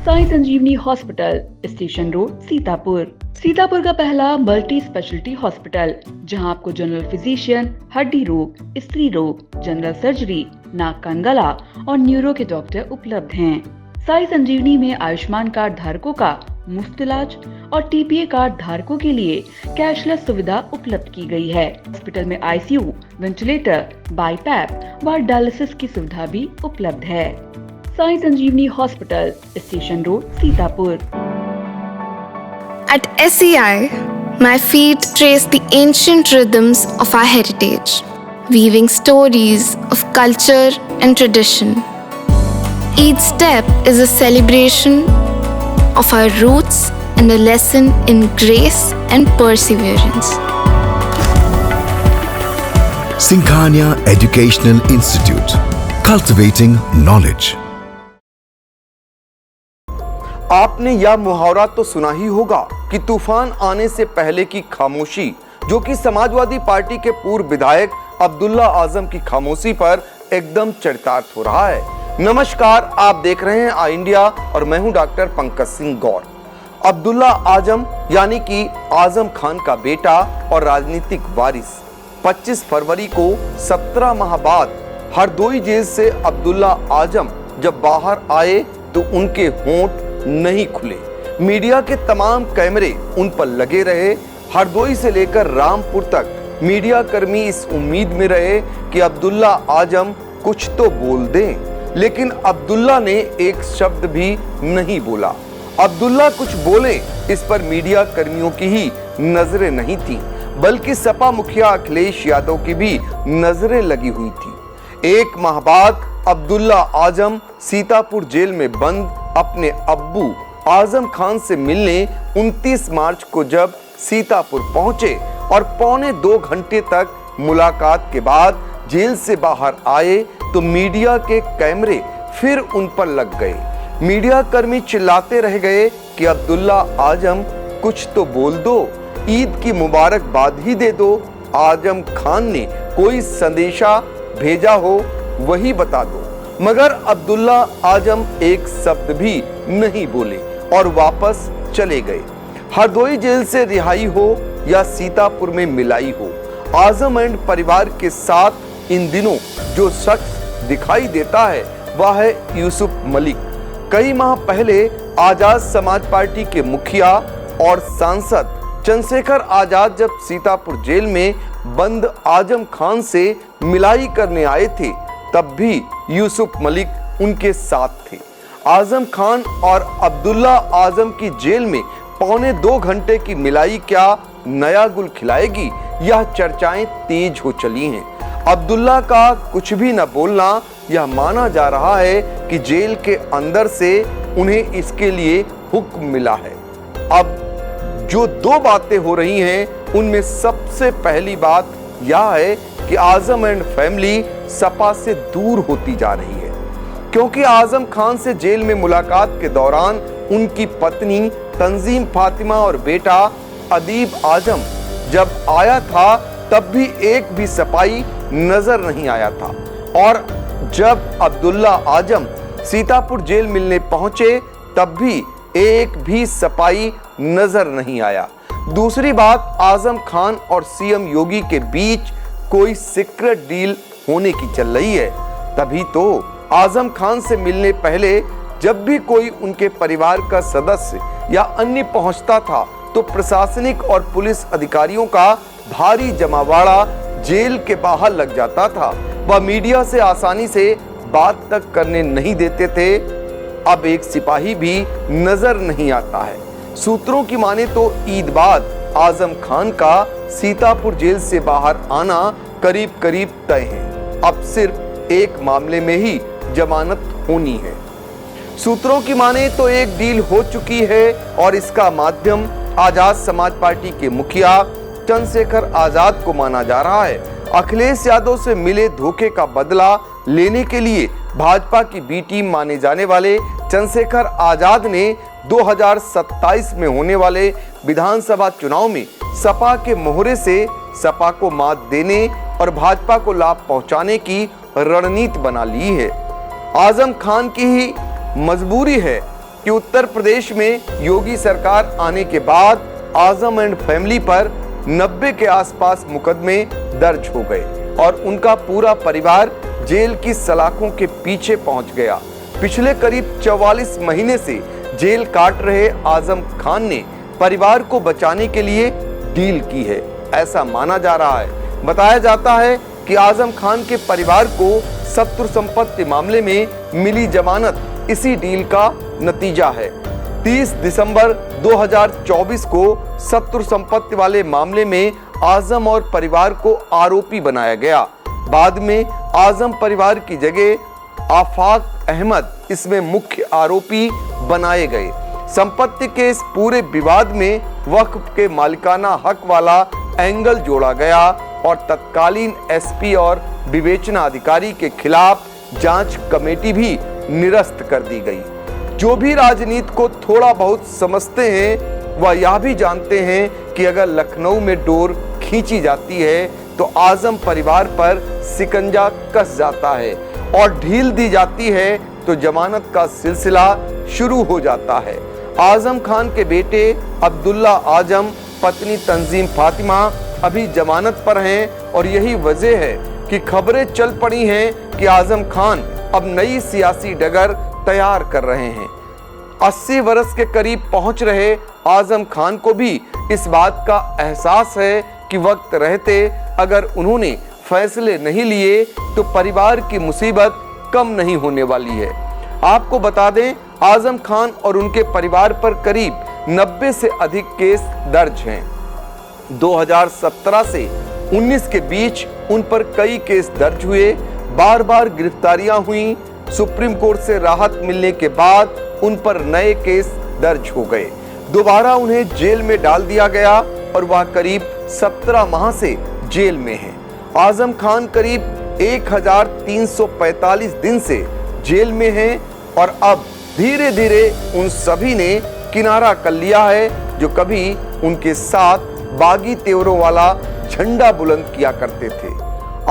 Sai Sanjeevani hospital, station road, Sitapur. Sitapur का पहला multi speciality hospital, जहां आपको जनरल फिजिशियन, हड्डी रोग, स्त्री रोग, जनरल सर्जरी, नाक कान गला और न्यूरो के डॉक्टर उपलब्ध हैं। साई संजीवनी में आयुष्मान कार्ड धारकों का मुफ्त इलाज और टीपीए कार्ड धारकों के लिए कैशलेस सुविधा उपलब्ध की गई है। हॉस्पिटल में आईसीयू, वेंटिलेटर, बाईपैप व डायलिसिस की सुविधा भी उपलब्ध है। Sai Sanjeevani hospital, station road, Sitapur. At SEI, my feet trace the ancient rhythms of our heritage, weaving stories of culture and tradition. Each step is a celebration of our roots and a lesson in grace and perseverance. Singhania Educational Institute, cultivating knowledge. आपने यह मुहावरा तो सुना ही होगा कि तूफान आने से पहले की खामोशी, जो कि समाजवादी पार्टी के पूर्व विधायक अब्दुल्ला आजम की खामोशी पर एकदम चरितार्थ हो रहा है। नमस्कार, आप देख रहे हैं आई इंडिया और मैं हूं डॉक्टर पंकज सिंह गौर। अब्दुल्ला आजम यानी कि आजम खान का बेटा और राजनीतिक वारिस 25 फरवरी को 17 माह बाद हरदोई जेल से अब्दुल्ला आजम जब बाहर आए तो उनके होंठ नहीं खुले। मीडिया के तमाम कैमरे उन पर लगे रहे। हरदोई से लेकर रामपुर तक मीडिया कर्मी इस उम्मीद में रहे कि अब्दुल्ला आजम कुछ तो बोल दें, लेकिन अब्दुल्ला ने एक शब्द भी नहीं बोला। अब्दुल्ला कुछ बोले, इस पर मीडिया कर्मियों की ही नजरें नहीं थी, बल्कि सपा मुखिया अखिलेश यादव की भी नजरें लगी हुई थी। एक माह बाद अब्दुल्ला आजम सीतापुर जेल में बंद अपने अब्बू आजम खान से मिलने 29 मार्च को जब सीतापुर पहुंचे और पौने 2 घंटे तक मुलाकात के बाद जेल से बाहर आए तो मीडिया के कैमरे फिर उन पर लग गए। मीडिया कर्मी चिल्लाते रह गए कि अब्दुल्ला आजम कुछ तो बोल दो, ईद की मुबारकबाद ही दे दो, आजम खान ने कोई संदेशा भेजा हो वही बता दो। मगर अब्दुल्ला आजम एक शब्द भी नहीं बोले और वापस चले गए। हरदोई जेल से रिहाई हो या सीतापुर में मिलाई हो, आजम एंड परिवार के साथ इन दिनों जो शख्स दिखाई देता है वह है यूसुफ मलिक। कई माह पहले आजाद समाज पार्टी के मुखिया और सांसद चंद्रशेखर आजाद जब सीतापुर जेल में बंद आजम खान से मिलाई करने आए थे, तब भी यूसुफ मलिक उनके साथ थे। आजम खान और अब्दुल्ला आजम की जेल में पौने 2 घंटे की मिलाई क्या नया गुल खिलाएगी, यह चर्चाएं तेज हो चली हैं। अब्दुल्ला का कुछ भी न बोलना यह माना जा रहा है कि जेल के अंदर से उन्हें इसके लिए हुक्म मिला है। अब जो 2 बातें हो रही हैं उनमें सबसे पहली बात यह है कि आजम एंड फैमिली सपा से दूर होती जा रही है, क्योंकि आजम खान से जेल में मुलाकात के दौरान उनकी पत्नी तंजीम फातिमा और बेटा अदीब आजम जब आया था तब भी एक भी सपाई नजर नहीं आया था, और जब अब्दुल्ला आजम सीतापुर जेल मिलने पहुंचे तब भी एक भी सपाई नजर नहीं आया। दूसरी बात, आजम खान और सीएम योगी के बीच कोई सीक्रेट डील होने की चल रही है। तभी तो आजम खान से मिलने पहले जब भी कोई उनके परिवार का सदस्य या अन्य पहुंचता था तो प्रशासनिक और पुलिस अधिकारियों का भारी जमावाड़ा जेल के बाहर लग जाता था। वह मीडिया से आसानी से बात तक करने नहीं देते थे। अब एक सिपाही भी नजर नहीं आता है। सूत्रों की माने तो ईद बाद आजम खान का सीतापुर जेल से बाहर आना करीब करीब तय है। अब सिर्फ एक मामले में ही जमानत होनी है। सूत्रों की माने तो एक डील हो चुकी है और इसका माध्यम आजाद समाज पार्टी के मुखिया चंद्रशेखर आजाद को माना जा रहा है। अखिलेश यादव से मिले धोखे का बदला लेने के लिए भाजपा की बी टीम माने जाने वाले चंद्रशेखर आजाद ने 2027 में होने वाले विधानसभा चुनाव में सपा के मोहरे से सपा को मात देने और भाजपा को लाभ पहुंचाने की रणनीति बना ली है। आजम खान की ही मजबूरी है कि उत्तर प्रदेश में योगी सरकार आने के बाद आजम एंड फैमिली पर 90 के आसपास मुकदमे दर्ज हो गए और उनका पूरा परिवार जेल की सलाखों के पीछे पहुंच गया। पिछले करीब 44 महीने से जेल काट रहे आजम खान ने परिवार को बचाने के लिए डील की है, ऐसा माना जा रहा है। बताया जाता है कि आजम खान के परिवार को शत्रु संपत्ति मामले में मिली जमानत इसी डील का नतीजा है। 30 दिसंबर 2024 को शत्रु संपत्ति वाले मामले में आजम और परिवार को आरोपी बनाया गया। बाद में आजम परिवार की जगह आफाक अहमद इसमें मुख्य आरोपी बनाए गए। संपत्ति के इस पूरे विवाद में वक्फ के मालिकाना हक वाला एंगल जोड़ा गया और तत्कालीन एसपी और विवेचना अधिकारी के खिलाफ जांच कमेटी भी निरस्त कर दी गई। जो भी राजनीति को थोड़ा बहुत समझते हैं वह यह भी जानते हैं कि अगर लखनऊ में डोर खींची जाती है तो आजम परिवार पर सिकंजा कस जाता है और ढील दी जाती है तो जमानत का सिलसिला शुरू हो जाता है। आजम खान के बेटे अब्दुल्ला आजम, पत्नी तंजीम फातिमा अभी जमानत पर हैं और यही वजह है कि खबरें चल पड़ी हैं कि आजम खान अब नई सियासी डगर तैयार कर रहे हैं। 80 वर्ष के करीब पहुंच रहे आजम खान को भी इस बात का एहसास है कि वक्त रहते अगर उन्होंने फैसले नहीं लिए तो परिवार की मुसीबत कम नहीं होने वाली है। आपको बता दें, आजम खान और उनके परिवार पर करीब 90 से अधिक केस दर्ज हैं। 2017 से 19 के बीच उन पर कई केस दर्ज हुए, बार बार गिरफ्तारियां हुई। सुप्रीम कोर्ट से राहत मिलने के बाद उन पर नए केस दर्ज हो गए। दोबारा उन्हें जेल में डाल दिया गया और वह करीब 17 माह से जेल में हैं। आजम खान करीब 1345 दिन से जेल में हैं और अब धीरे धीरे उन सभी ने किनारा कर लिया है जो कभी उनके साथ बागी तेवरों वाला झंडा बुलंद किया करते थे।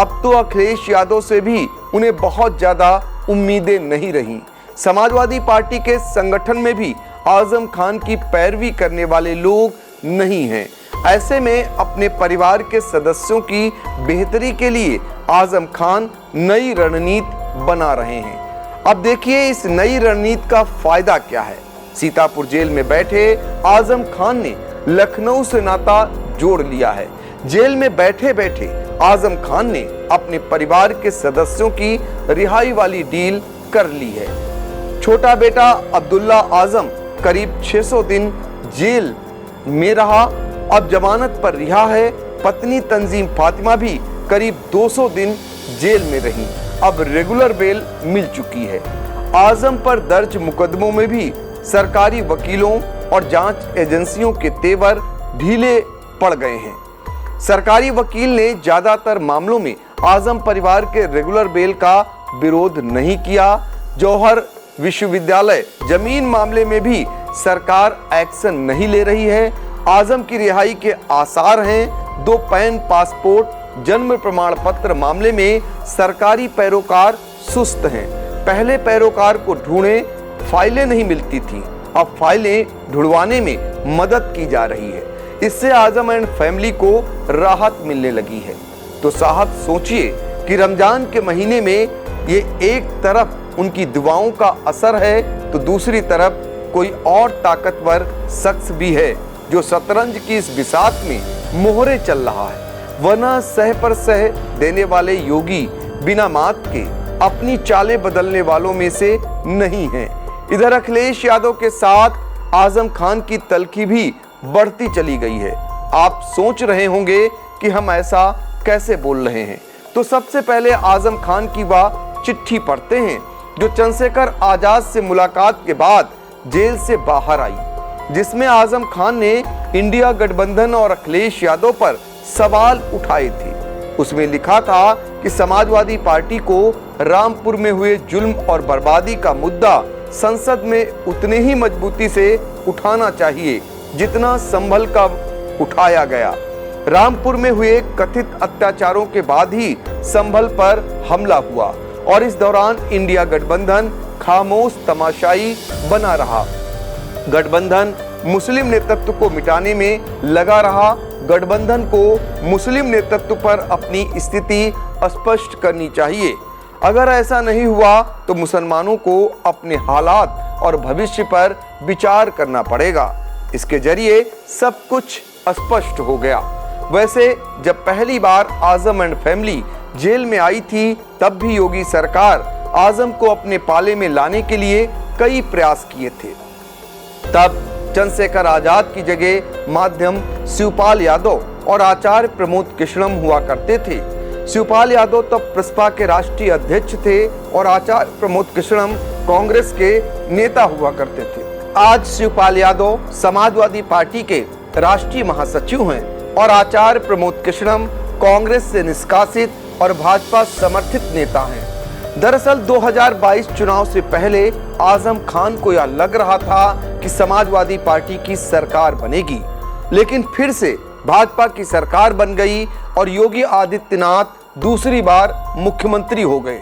अब तो अखिलेश यादव से भी उन्हें बहुत ज्यादा उम्मीदें नहीं रही। समाजवादी पार्टी के संगठन में भी आजम खान की पैरवी करने वाले लोग नहीं हैं। ऐसे में अपने परिवार के सदस्यों की बेहतरी के लिए आजम खान नई रणनीति बना रहे हैं। अब देखिए इस नई रणनीति का फायदा क्या है। सीतापुर जेल में बैठे आजम खान ने लखनऊ से नाता जोड़ लिया है। जेल में बैठे बैठे आजम खान ने अपने परिवार के सदस्यों की रिहाई वाली डील कर ली है। छोटा बेटा अब्दुल्ला आजम करीब 600 दिन जेल में रहा, अब जमानत पर रिहा है। पत्नी तंजीम फातिमा भी करीब 200 दिन जेल में रही, अब रेगुलर बेल मिल चुकी है। आजम पर दर्ज मुकदमों में भी सरकारी वकीलों और जांच एजेंसियों के तेवर ढीले पड़ गए हैं। सरकारी वकील ने ज्यादातर मामलों में आजम परिवार के रेगुलर बेल का विरोध नहीं किया। जौहर विश्वविद्यालय जमीन मामले में भी सरकार एक्शन नहीं ले रही है। आजम की रिहाई के आसार हैं। 2 पैन पासपोर्ट जन्म प्रमाण पत्र मामले में सरकारी पैरोकार सुस्त हैं। पहले पैरोकार को ढूंढे, फाइलें नहीं मिलती थी, अब फाइलें ढूंढवाने में मदद की जा रही है। इससे आजम एंड फैमिली को राहत मिलने लगी है। तो साहब सोचिए कि रमजान के महीने में ये एक तरफ उनकी दुआओं का असर है तो दूसरी तरफ कोई और ताकतवर शख्स भी है जो शतरंज की इस बिसात में मोहरे चल रहा है। वरना सह पर सह देने वाले योगी बिना मात के अपनी चालें बदलने वालों में से नहीं हैं। इधर अखिलेश यादव के साथ आजम खान की तलखी भी बढ़ती चली गई है। आप सोच रहे होंगे कि हम ऐसा कैसे बोल रहे हैं, तो सबसे पहले आजम खान की वह चिट्ठी पढ़ते हैं जो चंद्रशेखर आजाद से मुलाकात के बाद जेल से बाहर आई, जिसमें आजम खान ने इंडिया गठबंधन और अखिलेश यादव पर सवाल उठाए थे। उसमें लिखा था कि समाजवादी पार्टी को रामपुर में हुए जुल्म और बर्बादी का मुद्दा संसद में उतने ही मजबूती से उठाना चाहिए जितना संभल का उठाया गया। रामपुर में हुए कथित अत्याचारों के बाद ही संभल पर हमला हुआ और इस दौरान इंडिया गठबंधन खामोश तमाशाई बना रहा। गठबंधन मुस्लिम नेतृत्व को मिटाने में लगा रहा। गठबंधन को मुस्लिम नेतृत्व पर अपनी स्थिति स्पष्ट करनी चाहिए। अगर ऐसा नहीं हुआ तो मुसलमानों को अपने हालात और भविष्य पर विचार करना पड़ेगा। इसके जरिए सब कुछ स्पष्ट हो गया। वैसे जब पहली बार आजम एंड फैमिली जेल में आई थी तब भी योगी सरकार आजम को अपने पाले में लाने के लिए कई प्रयास किए थे। तब चंद्रशेखर आजाद की जगह माध्यम शिवपाल यादव और आचार्य प्रमोद कृष्णम हुआ करते थे। शिवपाल यादव तब प्रसपा के राष्ट्रीय अध्यक्ष थे और आचार्य प्रमोद कृष्णम कांग्रेस के नेता हुआ करते थे। आज शिवपाल यादव समाजवादी पार्टी के राष्ट्रीय महासचिव हैं और आचार्य प्रमोद कृष्णम कांग्रेस से निष्कासित और भाजपा समर्थित नेता हैं। दरअसल 2022 चुनाव से पहले आजम खान को यह लग रहा था कि समाजवादी पार्टी की सरकार बनेगी, लेकिन फिर से भाजपा की सरकार बन गई और योगी आदित्यनाथ दूसरी बार मुख्यमंत्री हो गए।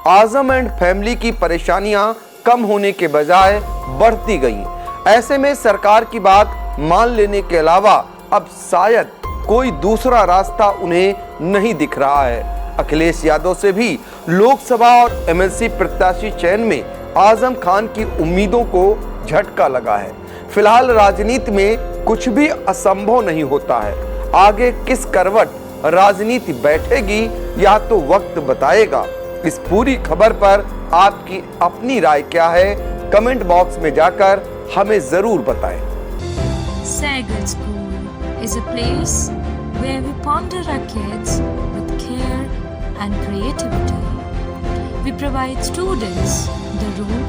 आजम एंड फैमिली की परेशानियां कम होने के बजाय बढ़ती गईं। ऐसे में सरकार की बात मान लेने के अलावा अब शायद कोई दूसरा रास्ता उन्हें नहीं दिख रहा है। अखिलेश यादव से भी लोकसभा और एमएलसी प्रत्याशी चयन में आजम खान की उम्मीदों को झटका लगा है। फिलहाल राजनीति में कुछ भी असंभव नहीं होता है। आगे किस करवट राजनीति बैठेगी यह तो वक्त बताएगा। इस पूरी खबर पर आपकी अपनी राय क्या है, कमेंट बॉक्स में जाकर हमें जरूर बताएं। Sagar School is a place where we ponder our kids with care and creativity. We provide students the room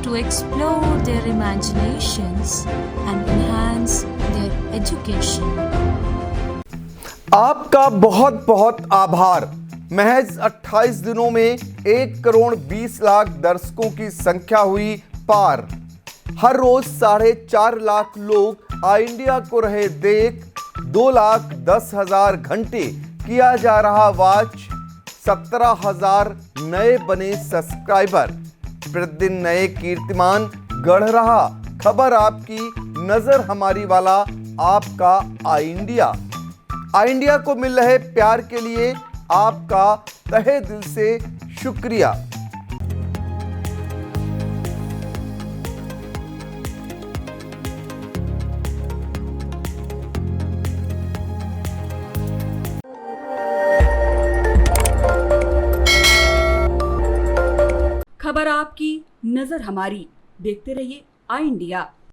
to explore their imaginations and enhance their education. आपका बहुत बहुत आभार। महज 28 दिनों में 1,20,00,000 दर्शकों की संख्या हुई पार। हर रोज 4.5 लाख लोग आई इंडिया को रहे देख। 2,10,000 घंटे किया जा रहा वॉच। 17,000 नए बने सब्सक्राइबर। प्रतिदिन नए कीर्तिमान गढ़ रहा। खबर आपकी, नजर हमारी वाला आपका आई इंडिया। आई इंडिया को मिल रहे प्यार के लिए आपका तहे दिल से शुक्रिया। खबर आपकी, नजर हमारी। देखते रहिए आई इंडिया।